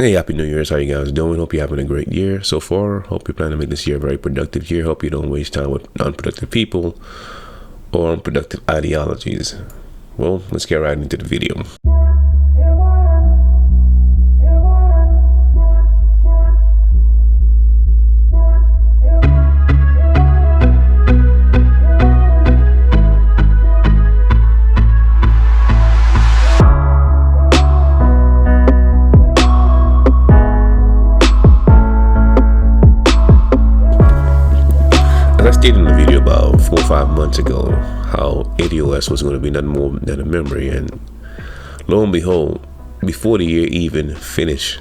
Hey, happy New Year's. How you guys doing? Hope you're having a great year so far. Hope you plan to make this year a very productive year. Hope you don't waste time with unproductive people or unproductive ideologies. Well, let's get right into the video. I stated in the video about 4 or 5 months ago how ADOS was going to be nothing more than a memory, and lo and behold, before the year even finished,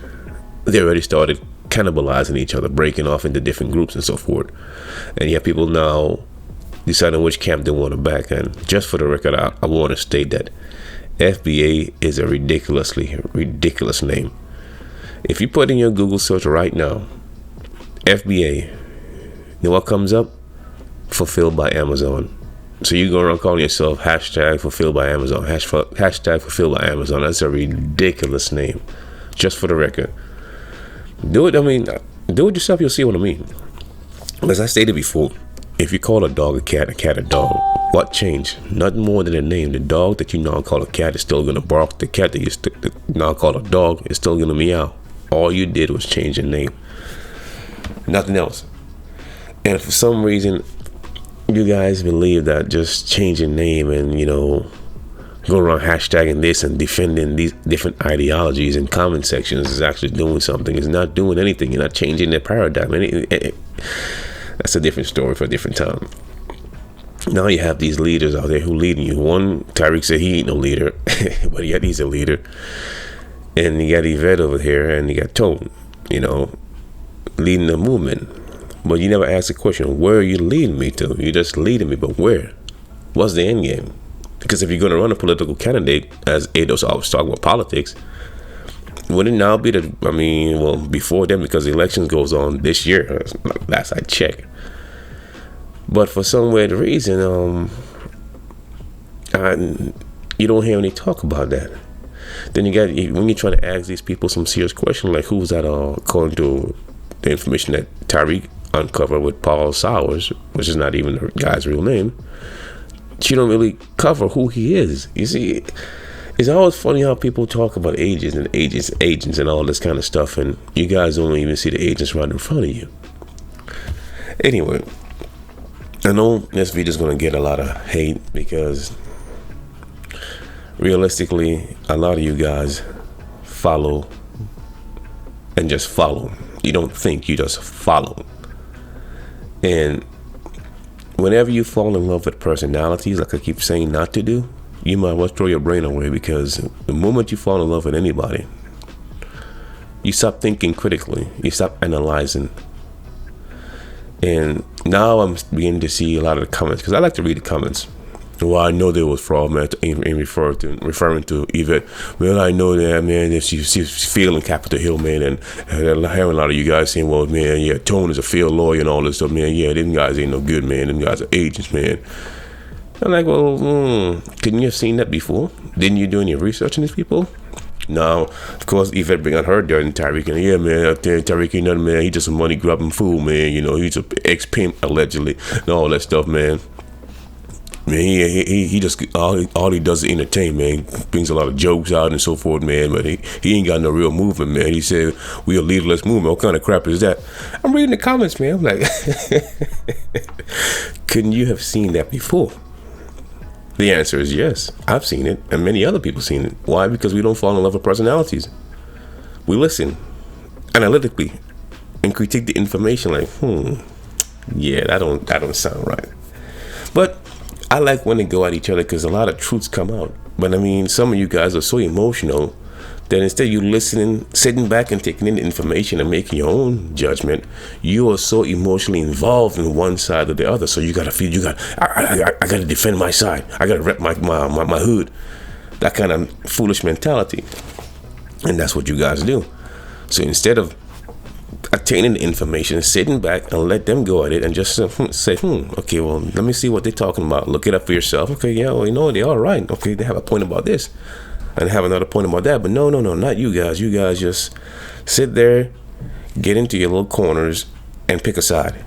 they already started cannibalizing each other, breaking off into different groups and so forth. And you have people now deciding which camp they want to back. And just for the record, I want to state that FBA is a ridiculous name. If you put in your Google search right now, FBA, you know what comes up? Fulfilled by Amazon. So you go around calling yourself hashtag fulfilled by Amazon, hashtag fulfilled by Amazon. That's a ridiculous name. Just for the record, do it yourself. You'll see what I mean. As I stated before, if you call a dog a cat a dog, what changed? Nothing more than a name. The dog that you now call a cat is still gonna bark. The cat that you now call a dog is still gonna meow. All you did was change the name, nothing else. And for some reason, you guys believe that just changing name and, going around hashtagging this and defending these different ideologies in comment sections is actually doing something. It's not doing anything. You're not changing their paradigm. That's a different story for a different time. Now you have these leaders out there who leading you. One, Tariq said he ain't no leader, but yet he's a leader. And you got Yvette over here, and you got Tone, leading the movement. But you never ask the question, where are you leading me to? You're just leading me, but where? What's the end game? Because if you're going to run a political candidate, as Ados always talk about politics, wouldn't it now be before then, because the election goes on this year, last I checked. But for some weird reason, you don't hear any talk about that. Then when you're trying to ask these people some serious question, like who's that according to the information that Tariq uncovered with Paul Sowers, which is not even the guy's real name, she don't really cover who he is. You see, it's always funny how people talk about agents and all this kind of stuff, and you guys don't even see the agents right in front of you. Anyway, I know this video is going to get a lot of hate because realistically, a lot of you guys follow and just follow. You don't think, you just follow. And whenever you fall in love with personalities, like I keep saying not to do, you might well throw your brain away, because the moment you fall in love with anybody, you stop thinking critically, you stop analyzing. And now I'm beginning to see a lot of the comments, because I like to read the comments. Well, I know there was fraud, man, referring to Yvette. Well, I know that, man, if she's feeling Capitol Hill, man, and hearing a lot of you guys saying, well, man, yeah, Tone is a field lawyer and all this stuff, man, yeah, them guys ain't no good, man, them guys are agents, man. I'm like, well, couldn't you have seen that before? Didn't you do any research on these people? Now, of course, Yvette bring on her dirt and Tariq, and yeah, man, Tariq ain't nothing, man, he just a money grubbing fool, man, he's a ex-pimp, allegedly, and all that stuff, man. Man, he just all he does is entertain, man. Brings a lot of jokes out and so forth, man. But he ain't got no real movement, man. He said we a leaderless movement. What kind of crap is that? I'm reading the comments, man. I'm like, couldn't you have seen that before? The answer is yes. I've seen it, and many other people seen it. Why? Because we don't fall in love with personalities. We listen analytically and critique the information. Like, yeah, that don't sound right. But I like when they go at each other, because a lot of truths come out. But some of you guys are so emotional that instead of you listening, sitting back and taking in the information and making your own judgment, you are so emotionally involved in one side or the other. So I gotta defend my side. I gotta rep my hood. That kind of foolish mentality. And that's what you guys do. So instead of attaining the information, sitting back and let them go at it and just say, okay, well, let me see what they're talking about. Look it up for yourself. Okay, yeah, well, they're all right. Okay, they have a point about this. and have another point about that. But no, not you guys. You guys just sit there, get into your little corners, and pick a side.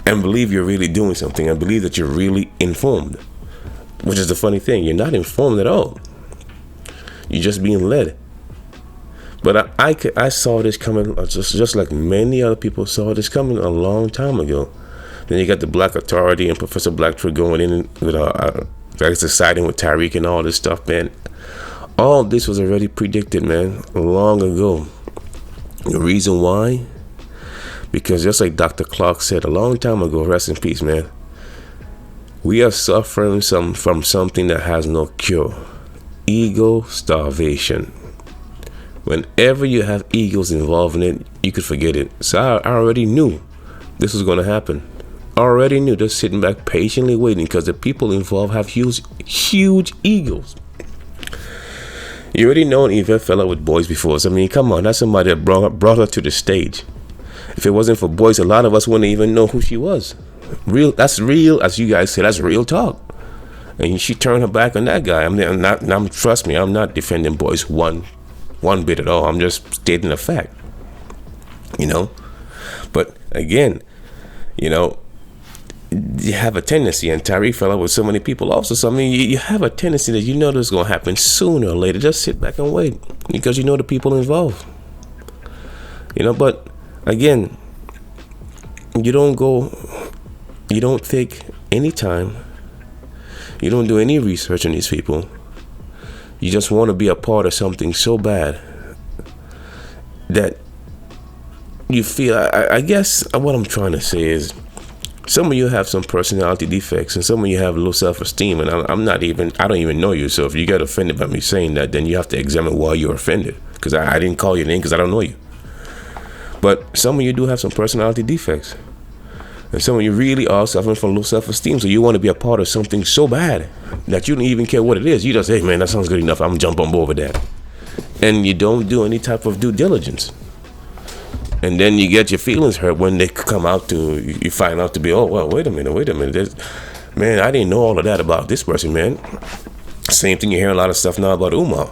And believe you're really doing something, and believe that you're really informed. Which is the funny thing. You're not informed at all. You're just being led. But I saw this coming, just like many other people saw this coming a long time ago. Then you got the Black Authority and Professor Blacktree going in with siding with Tariq and all this stuff, man. All this was already predicted, man, long ago. The reason why? Because just like Dr. Clark said a long time ago, rest in peace, man, we are suffering from something that has no cure. Ego starvation. Whenever you have egos involved in it, you could forget it. So I already knew this was going to happen. I already knew, just sitting back patiently waiting, because the people involved have huge egos. You already know Yvette fell out with boys before. So, I mean, come on, that's somebody that brought her to the stage. If it wasn't for boys, a lot of us wouldn't even know who she was. That's real, as you guys say, that's real talk. And she turned her back on that guy. Trust me, I'm not defending boys one bit at all. I'm just stating a fact. But again, you have a tendency, and Tariq fell out with so many people also. So I mean, you have a tendency that this is going to happen sooner or later. Just sit back and wait, because the people involved. But again, you don't take any time. You don't do any research on these people. You just want to be a part of something so bad that you feel, I guess what I'm trying to say is, some of you have some personality defects, and some of you have low self-esteem, and I don't even know you. So if you get offended by me saying that, then you have to examine why you're offended, because I didn't call your name because I don't know you. But some of you do have some personality defects, and some of you really are suffering from low self-esteem. So you want to be a part of something so bad that you don't even care what it is. You just say, hey man, that sounds good enough, I'm gonna jump on board with that. And you don't do any type of due diligence. And then you get your feelings hurt when they come out you find out to be, oh, well, wait a minute. Man, I didn't know all of that about this person, man. Same thing, you hear a lot of stuff now about Umar.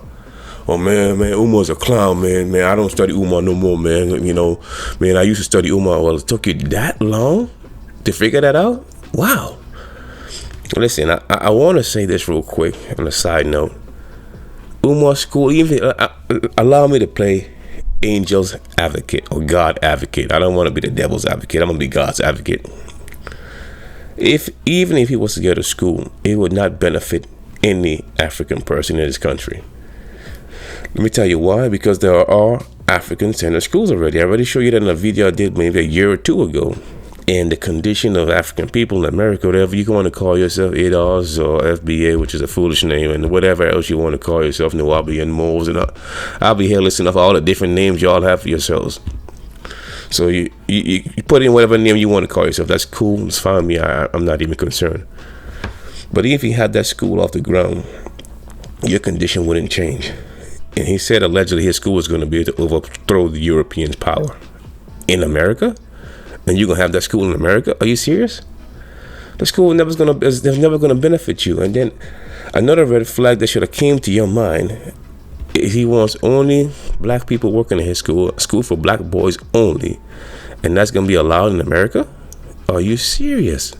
Oh, man, Umar's a clown, man. I don't study Umar no more, man. Man, I used to study Umar. Well, it took you that long to figure that out? Wow. Listen, I want to say this real quick on a side note. Umar school, even allow me to play angel's advocate or God advocate. I don't want to be the devil's advocate. I'm going to be God's advocate. Even if he was to go to school, it would not benefit any African person in this country. Let me tell you why. Because there are African-centered schools already. I already showed you that in a video I did maybe a year or two ago. And the condition of African people in America, whatever you want to call yourself, ADOS or FBA, which is a foolish name, and whatever else you want to call yourself, Nawabi and Moles, and I'll be here listening to all the different names y'all have for yourselves. So you put in whatever name you want to call yourself. That's cool. It's fine with me. I'm not even concerned. But if you had that school off the ground, your condition wouldn't change. And he said allegedly his school was going to be able to overthrow the Europeans' power in America. And you're going to have that school in America? Are you serious? The school is never going to benefit you. And then another red flag that should have came to your mind is he wants only black people working in his school for black boys only. And that's going to be allowed in America? Are you serious?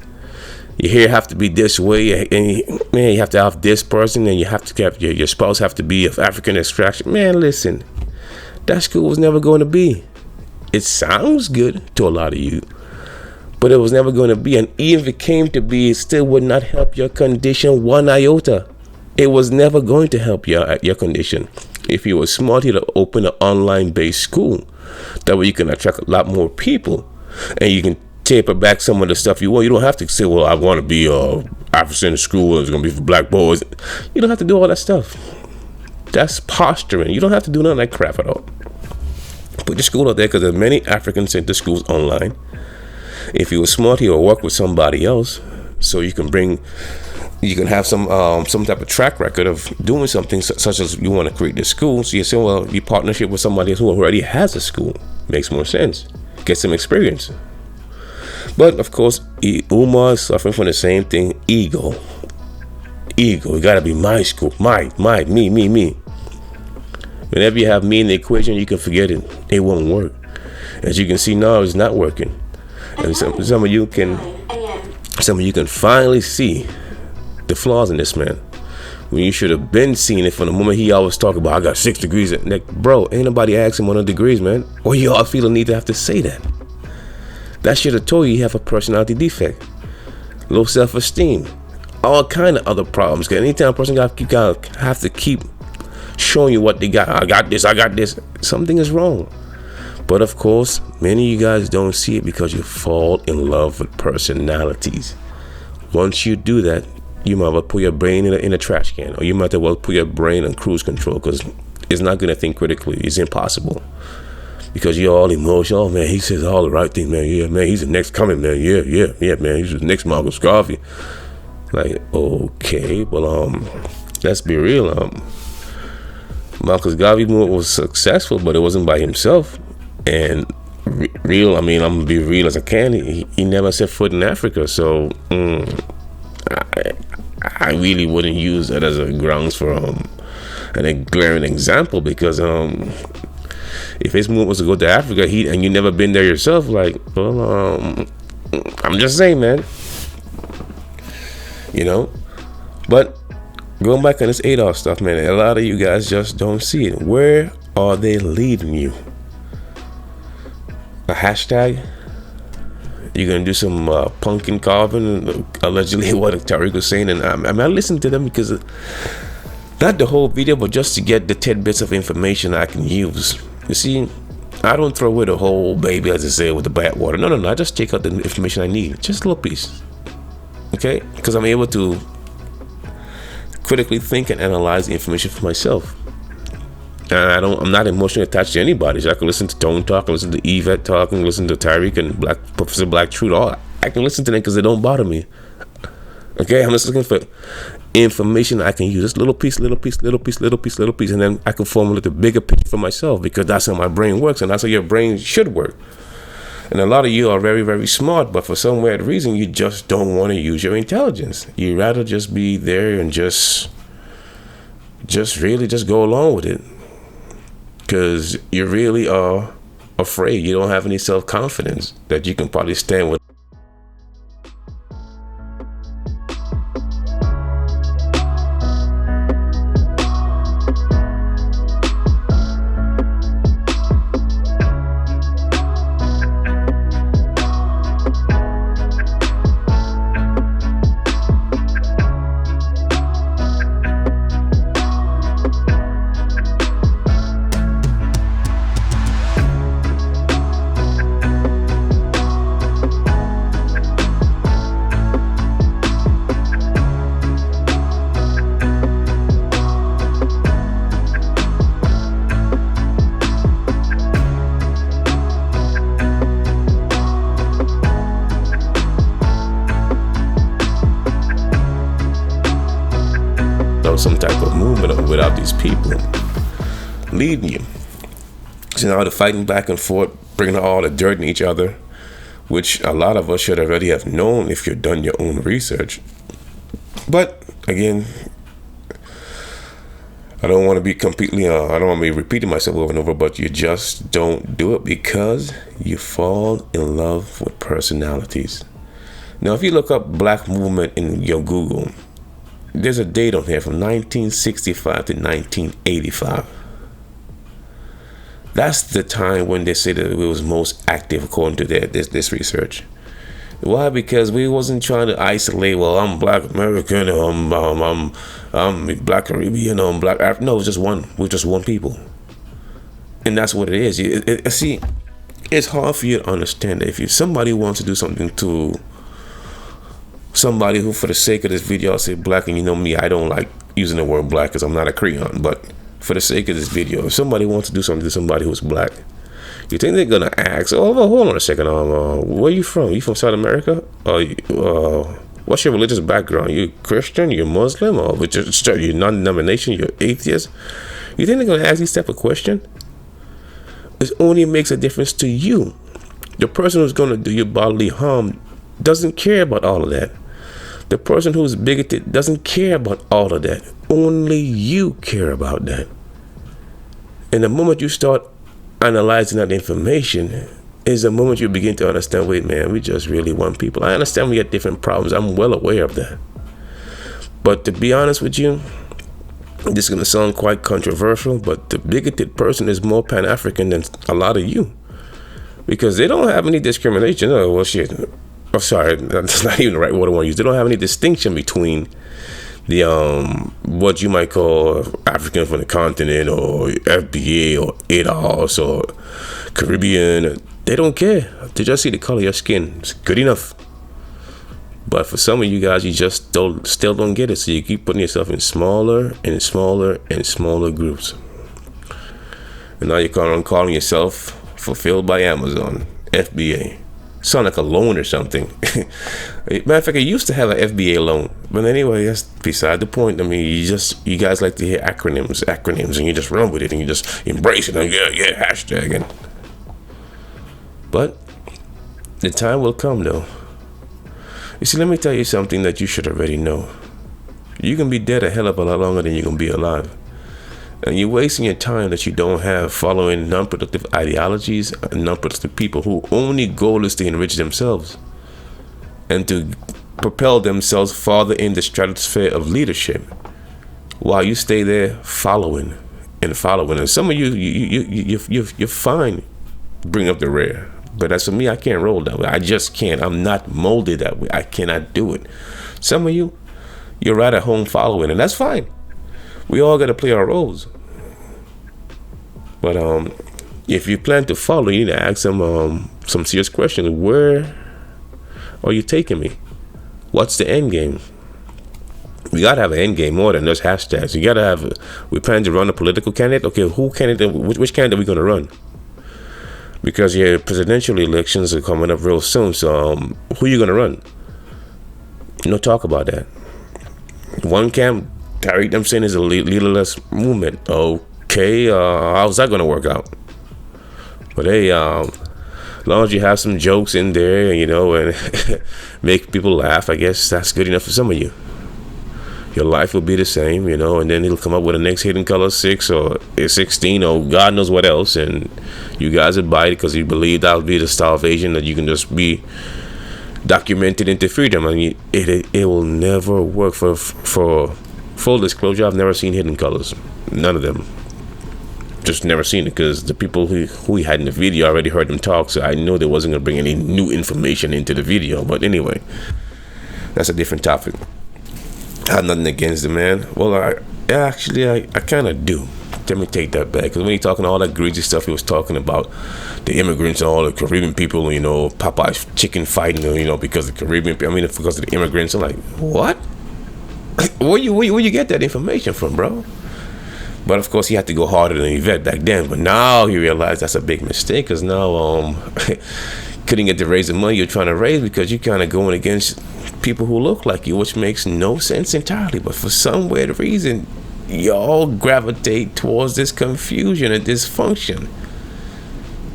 You here have to be this way, and you have to have this person, and you have to have your spouse have to be of African extraction. Man, listen, that school was never going to be. It sounds good to a lot of you, but it was never going to be. And even if it came to be, it still would not help your condition one iota. It was never going to help your condition. If you were smart, you'd open an online-based school. That way you can attract a lot more people, and you can taper back some of the stuff you want. You don't have to say, well, I want to be African school, it's going to be for black boys. You don't have to do all that stuff. That's posturing. You don't have to do none of that crap at all. Put your school out there, because there's many African-centered schools online. If you were smart, you would work with somebody else, so you can have some type of track record of doing something, such as you want to create this school. So you say, well, you partnership with somebody else who already has a school. Makes more sense. Get some experience. But of course, Umar is suffering from the same thing, ego. ego. It gotta be my school, me. Whenever you have me in the equation, you can forget it. It won't work. As you can see now, it's not working. And some of you can finally see the flaws in this man. When you should have been seeing it from the moment he always talk about, I got 6 degrees. Like, bro, ain't nobody asking 100 degrees, man. Or you all feel the need to have to say that. That should have told you have a personality defect, low self-esteem, all kind of other problems. Because anytime a person have to keep showing you what they got, I got this, something is wrong. But of course, many of you guys don't see it because you fall in love with personalities. Once you do that, you might as well put your brain in a trash can, or you might as well put your brain on cruise control, because it's not going to think critically. It's impossible, because you're all emotional. Oh man, he says all the right things, man. Yeah, man, he's the next coming, man. Yeah, man, he's the next Marcus Garvey. Like, okay, well, let's be real. Marcus Garvey was successful, but it wasn't by himself. And real, I mean, I'm gonna be real as I can. He never set foot in Africa, so I really wouldn't use that as a grounds for a glaring example, because if his move was to go to Africa, and you never been there yourself, like, well, I'm just saying, man, you know. But going back on this ADOS stuff, man, a lot of you guys just don't see it. Where are they leading you? A hashtag? You're gonna do some pumpkin carving, allegedly what Tariq was saying, and I listened to them because not the whole video, but just to get the tidbits of information I can use. You see, I don't throw away the whole baby, as I say, with the bad water. No, I just take out the information I need, just a little piece, okay? Because I'm able to critically think and analyze the information for myself. And I'm not emotionally attached to anybody. So I can listen to Tone talk, I can listen to Yvette talk, and listen to Tyreek and Professor Black Truth. All I can listen to them because they don't bother me. Okay, I'm just looking for information I can use. Just little piece, and then I can formulate a bigger picture for myself, because that's how my brain works, and that's how your brain should work. And a lot of you are very, very smart, but for some weird reason, you just don't want to use your intelligence. You'd rather just be there and just really just go along with it. Because you really are afraid. You don't have any self-confidence that you can probably stand with. Some type of movement without these people leading you. So now they're fighting back and forth, bringing all the dirt in each other, which a lot of us should already have known if you've done your own research. But again, I don't want to be completely, I don't want to be repeating myself over and over, but you just don't do it because you fall in love with personalities. Now, if you look up Black movement in your Google, there's a date on here from 1965 to 1985. That's the time when they say that it was most active according to this research. Why? Because we wasn't trying to isolate, well, I'm Black American, I'm Black Caribbean, I'm Black African. No, it was just one. We're just one people. And that's what it is. See, it's hard for you to understand that if somebody wants to do something to somebody who, for the sake of this video, I'll say black, and you know me, I don't like using the word black because I'm not a Creole, but for the sake of this video, if somebody wants to do something to somebody who's black, you think they're gonna ask, oh, hold on a second, where you from? You from South America? What's your religious background? You Christian? You Muslim? Or you're non-denomination? You're atheist? You think they're gonna ask these type of questions? It only makes a difference to you. The person who's gonna do you bodily harm doesn't care about all of that. The person who's bigoted doesn't care about all of that. Only you care about that. And the moment you start analyzing that information is the moment you begin to understand, wait, man, we just really want people. I understand we have different problems. I'm well aware of that. But to be honest with you, this is going to sound quite controversial, but the bigoted person is more Pan-African than a lot of you. Because they don't have any discrimination. Oh, well, shit. Oh, sorry, that's not even the right word I want to use. They don't have any distinction between the what you might call African from the continent, or FBA, or ADOS, or Caribbean. They don't care. They just see the color of your skin. It's good enough. But for some of you guys, you just still don't get it. So you keep putting yourself in smaller and smaller and smaller groups. And now you're calling yourself Fulfilled by Amazon, FBA. Sound like a loan or something. Matter of fact, I used to have an FBA loan. But anyway, that's beside the point. I mean, you guys like to hear acronyms, and you just run with it, and you just embrace it, and yeah, hashtag. And but the time will come, though. You see, let me tell you something that you should already know. You can be dead a hell of a lot longer than you're going to be alive. And you're wasting your time that you don't have following non-productive ideologies and non-productive people who only goal is to enrich themselves and to propel themselves farther in the stratosphere of leadership, while you stay there following. And some of you're fine bring up the rear. But as for me, I can't roll that way. I just can't. I'm not molded that way. I cannot do it. Some of you're right at home following, and that's fine. We all got to play our roles. But if you plan to follow, you need to ask some serious questions. Where are you taking me? What's the end game? We gotta have an end game more than just hashtags. You gotta have. We plan to run a political candidate. Okay, which candidate are we gonna run? Because your presidential elections are coming up real soon. So who are you gonna run? No talk about that. One camp, Tariq them saying is a leaderless movement. Okay, how's that gonna work out? But hey, as long as you have some jokes in there, and make people laugh, I guess that's good enough for some of you. Your life will be the same, and then he'll come up with the next hidden color 6 or 16 or God knows what else, and you guys would buy it because you believe that'll be the starvation, that you can just be documented into freedom. I mean, it will never work. For full disclosure, I've never seen hidden colors, none of them. Just never seen it, because the people who we had in the video, I already heard them talk, so I know they wasn't gonna bring any new information into the video. But anyway, that's a different topic. I have nothing against the man. Well, I kind of do. Let me take that back, because when you're talking all that greasy stuff he was talking about, the immigrants and all the Caribbean people, Popeye's chicken fighting, because of the Caribbean, because of the immigrants. I'm like, what? Where you get that information from, bro? But of course, he had to go harder than Yvette back then. But now he realized that's a big mistake, because now couldn't get to raise the money you're trying to raise, because you're kind of going against people who look like you, which makes no sense entirely. But for some weird reason, y'all gravitate towards this confusion and dysfunction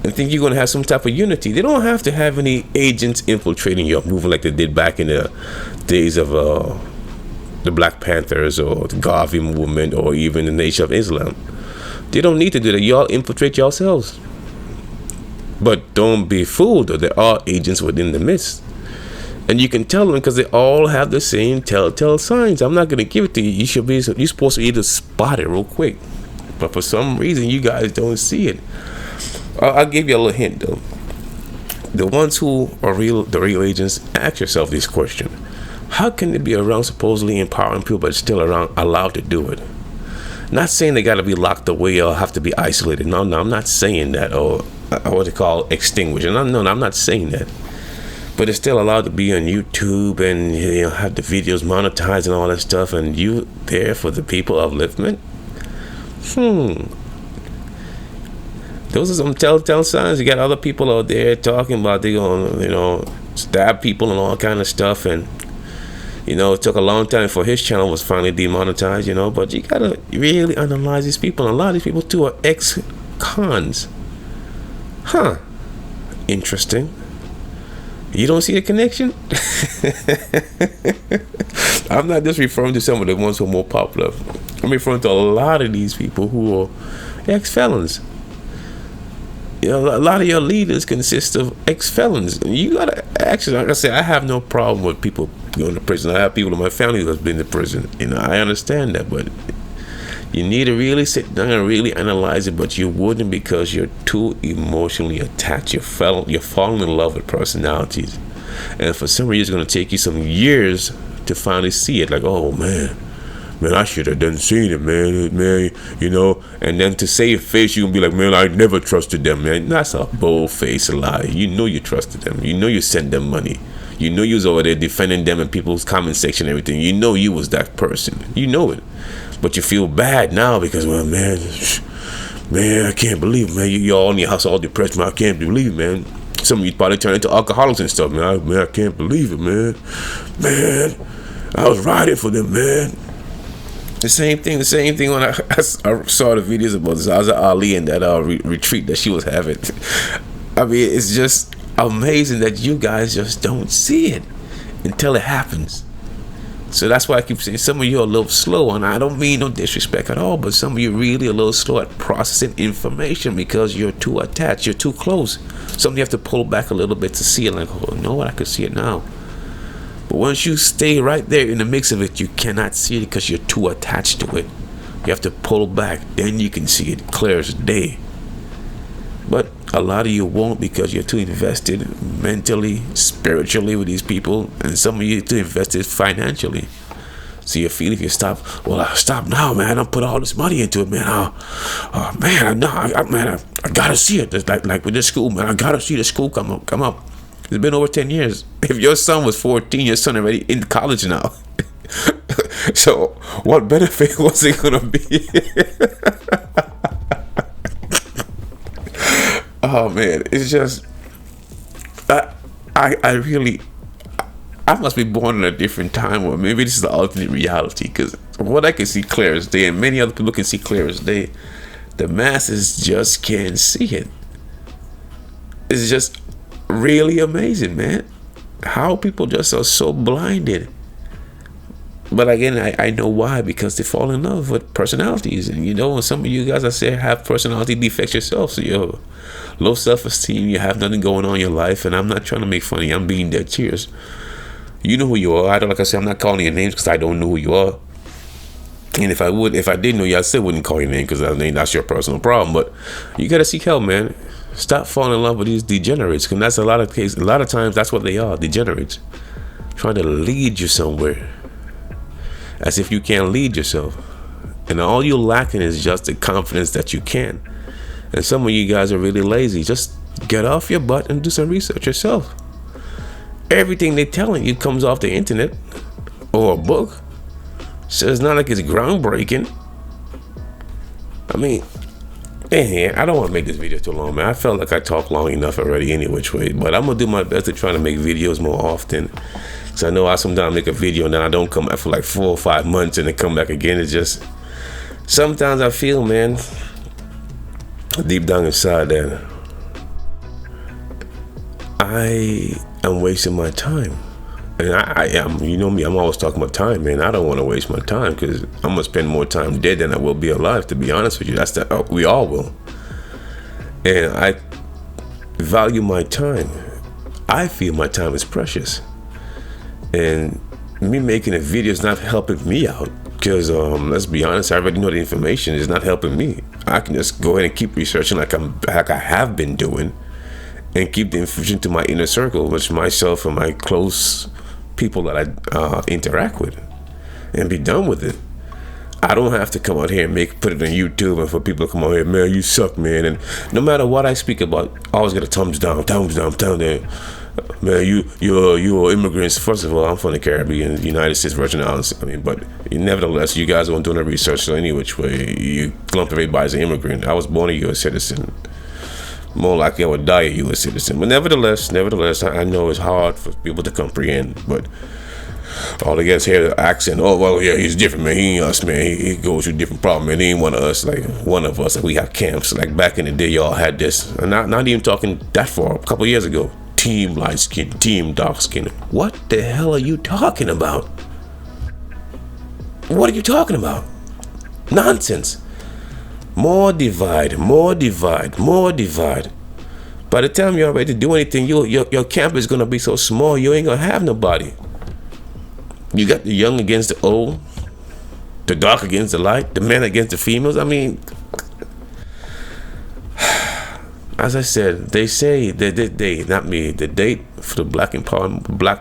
and think you're going to have some type of unity. They don't have to have any agents infiltrating your movement like they did back in the days of the Black Panthers or the Garvey movement or even the Nation of Islam. They don't need to do that. Y'all infiltrate yourselves. But don't be fooled, though. There are agents within the midst. And you can tell them, because they all have the same telltale signs. I'm not going to give it to you. You're supposed to either spot it real quick. But for some reason, you guys don't see it. I'll give you a little hint, though. The ones who are the real agents, ask yourself this question. How can they be around supposedly empowering people, but still allowed to do it? Not saying they got to be locked away or have to be isolated. No, I'm not saying that. Or what they call extinguished. No, I'm not saying that. But it's still allowed to be on YouTube and have the videos monetized and all that stuff, and you there for the people upliftment. Those are some telltale signs. You got other people out there talking about they gonna stab people and all kind of stuff, and it took a long time for his channel was finally demonetized. But you gotta really analyze these people, and a lot of these people too are ex-cons. Interesting. You don't see the connection? I'm not just referring to some of the ones who are more popular. I'm referring to a lot of these people who are ex-felons. You know, a lot of your leaders consist of ex-felons. You gotta actually, like I said, I have no problem with people going to prison. I have people in my family that's been to prison. You know, I understand that, but you need to really sit down and really analyze it. But you wouldn't, because you're too emotionally attached. You're falling in love with personalities, and for some reason, it's going to take you some years to finally see it. Like, oh man, I should have done seen it, man, you know. And then to save face, you can be like, man, I never trusted them, man. That's a bold-faced lie. You know you trusted them. You know you sent them money. You know you was over there defending them in people's comment section and everything. You know you was that person. You know it. But you feel bad now because, well, man, I can't believe, man. You're all in your house all depressed, man. I can't believe, man. Some of you probably turn into alcoholics and stuff, man. I can't believe it, man. I was riding for them, man. The same thing when I saw the videos about Zaza Ali and that retreat that she was having. I mean, it's just amazing that you guys just don't see it until it happens. So that's why I keep saying some of you are a little slow, and I don't mean no disrespect at all, but some of you really a little slow at processing information because you're too attached, you're too close. Some of you have to pull back a little bit to see it, like, oh, you know what, I could see it now. But once you stay right there in the mix of it, you cannot see it because you're too attached to it. You have to pull back, then you can see it clear as day. But a lot of you won't because you're too invested mentally, spiritually with these people, and some of you too invested financially. So you feel if you stop, well, I'll stop now, man. I'll put all this money into it, man. I gotta see it. It's like with this school, man. I gotta see the school come up. It's been over 10 years. If your son was 14, your son already in college now. So what benefit was it gonna be? Oh man, it's just I must be born in a different time, or maybe this is the alternate reality, because what I can see clear as day, and many other people can see clear as day, the masses just can't see it. It's just really amazing, man, how people just are so blinded. But again, I know why, because they fall in love with personalities. And you know, some of you guys, I say, have personality defects yourself. So you're low self-esteem, you have nothing going on in your life. And I'm not trying to make fun of you, I'm being dead serious. You know who you are. Like I said, I'm not calling your names because I don't know who you are. And if I did know you, I still wouldn't call your name, because I mean, that's your personal problem. But you got to seek help, man. Stop falling in love with these degenerates, because that's a lot of times that's what they are, degenerates, trying to lead you somewhere, as if you can't lead yourself. And all you're lacking is just the confidence that you can. And some of you guys are really lazy. Just get off your butt and do some research yourself. Everything they're telling you comes off the internet or a book. So it's not like it's groundbreaking. I mean, I don't want to make this video too long, man. I felt like I talked long enough already any which way. But I'm going to do my best to try to make videos more often. Because I know I sometimes make a video and then I don't come back for like 4 or 5 months and then come back again. It's just, sometimes I feel, man, deep down inside that I am wasting my time. And I am, you know me, I'm always talking about time, man. I don't want to waste my time, because I'm going to spend more time dead than I will be alive, to be honest with you. We all will. And I value my time. I feel my time is precious. And me making a video is not helping me out, because let's be honest, I already know the information is not helping me. I can just go ahead and keep researching like I have been doing, and keep the information to my inner circle, which myself and my close people that I interact with, and be done with it. I don't have to come out here and put it on YouTube and for people to come out here, man, you suck, man. And no matter what I speak about, I always get a thumbs down there. Man, you're immigrants. First of all, I'm from the Caribbean, United States Virgin Islands. I mean, but nevertheless, you guys aren't doing the research, so any which way, you lump everybody as an immigrant. I was born a U.S. citizen. More likely I would die a U.S. citizen. But nevertheless, I know it's hard for people to comprehend. But all they guys hear the accent, oh, well, yeah, he's different, man. He ain't us, man. He goes through different problems, man. He ain't one of us, like one of us. Like, we have camps. Like back in the day, y'all had this. And not even talking that far, a couple years ago. team light skin, team dark skin. What the hell are you talking about? What are you talking about? Nonsense. More divide. By the time you're ready to do anything, your camp is gonna be so small you ain't gonna have nobody. You got the young against the old, the dark against the light, the men against the females. I mean, as I said, they say that not me. The date for the Black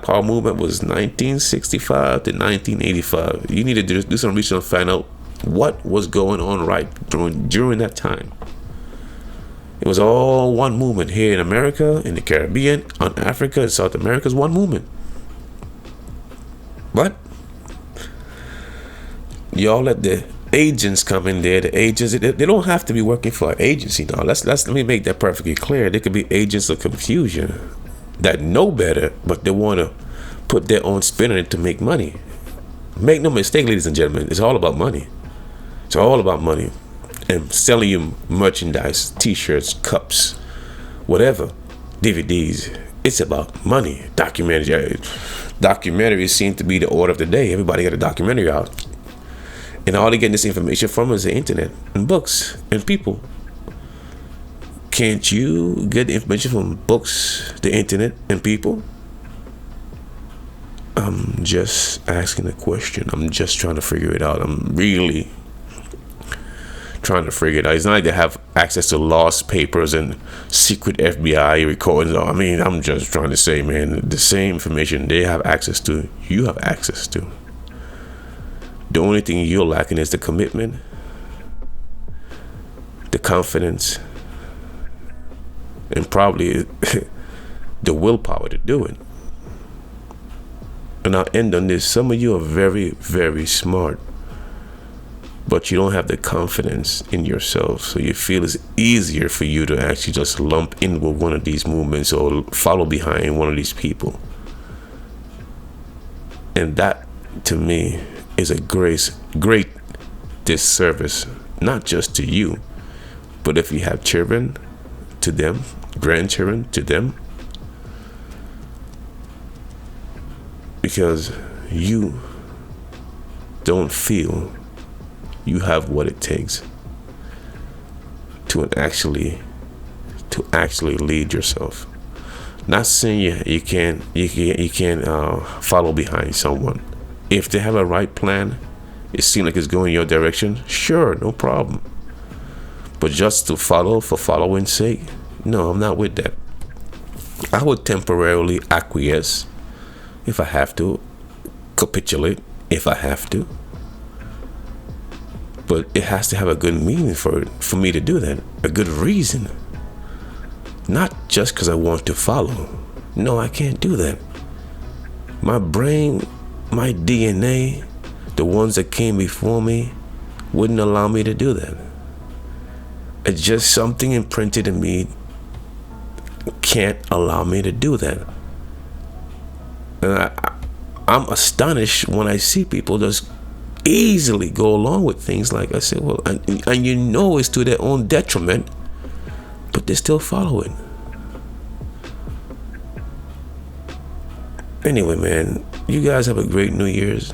Power movement was 1965 to 1985. You need to do some research and find out what was going on right during that time. It was all one movement here in America, in the Caribbean, on Africa, and South America. Is one movement. But y'all let the agents come in there. The agents, they don't have to be working for an agency now. Let me make that perfectly clear. They could be agents of confusion that know better, but they want to put their own spin on it to make money. Make no mistake, ladies and gentlemen, it's all about money. It's all about money. And selling you merchandise, t-shirts, cups, whatever, DVDs. It's about money. Documentaries seem to be the order of the day. Everybody got a documentary out. And all they get this information from is the internet and books and people. Can't you get the information from books, the internet, and people? I'm just asking a question. I'm just trying to figure it out. I'm really trying to figure it out. It's not like they have access to lost papers and secret FBI recordings. I mean, I'm just trying to say, man, the same information they have access to, you have access to. The only thing you're lacking is the commitment, the confidence, and probably the willpower to do it. And I'll end on this. Some of you are very, very smart, but you don't have the confidence in yourself. So you feel it's easier for you to actually just lump in with one of these movements or follow behind one of these people. And that, to me, is a great disservice, not just to you, but if you have children, to them, grandchildren, to them. Because you don't feel you have what it takes to actually lead yourself. Not saying you can't follow behind someone. If they have a right plan, it seems like it's going your direction, sure, no problem. But just to follow for following's sake, no, I'm not with that. I would temporarily acquiesce if I have to, capitulate if I have to. But it has to have a good meaning for me to do that, a good reason. Not just because I want to follow. No, I can't do that. My brain, my DNA, the ones that came before me, wouldn't allow me to do that. It's just something imprinted in me can't allow me to do that. And I'm astonished when I see people just easily go along with things like I said, well, and you know it's to their own detriment, but they're still following. Anyway, man, you guys have a great New Year's.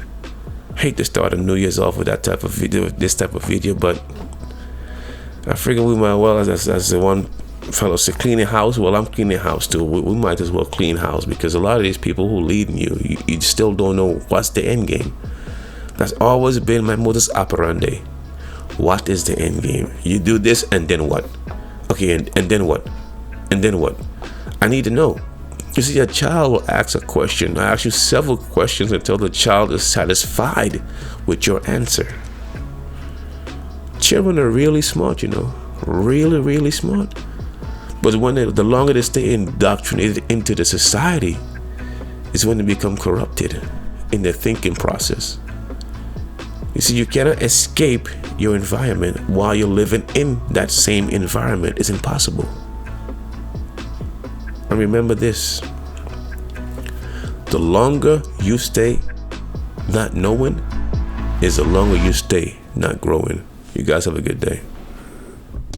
Hate to start a New Year's off with that type of video, but I figure we might well, as the one fellow said, cleaning house. Well, I'm cleaning house too. We might as well clean house, because a lot of these people who leading you still don't know what's the end game. That's always been my modus operandi. What is the end game? You do this and then what? Okay, and then what? And then what? I need to know. You see, a child will ask a question. I ask you several questions until the child is satisfied with your answer. Children are really smart, really, really smart. But when the longer they stay indoctrinated into the society, is when they become corrupted in their thinking process. You see, you cannot escape your environment while you're living in that same environment. It's impossible. And remember this: the longer you stay not knowing is the longer you stay not growing. You guys have a good day.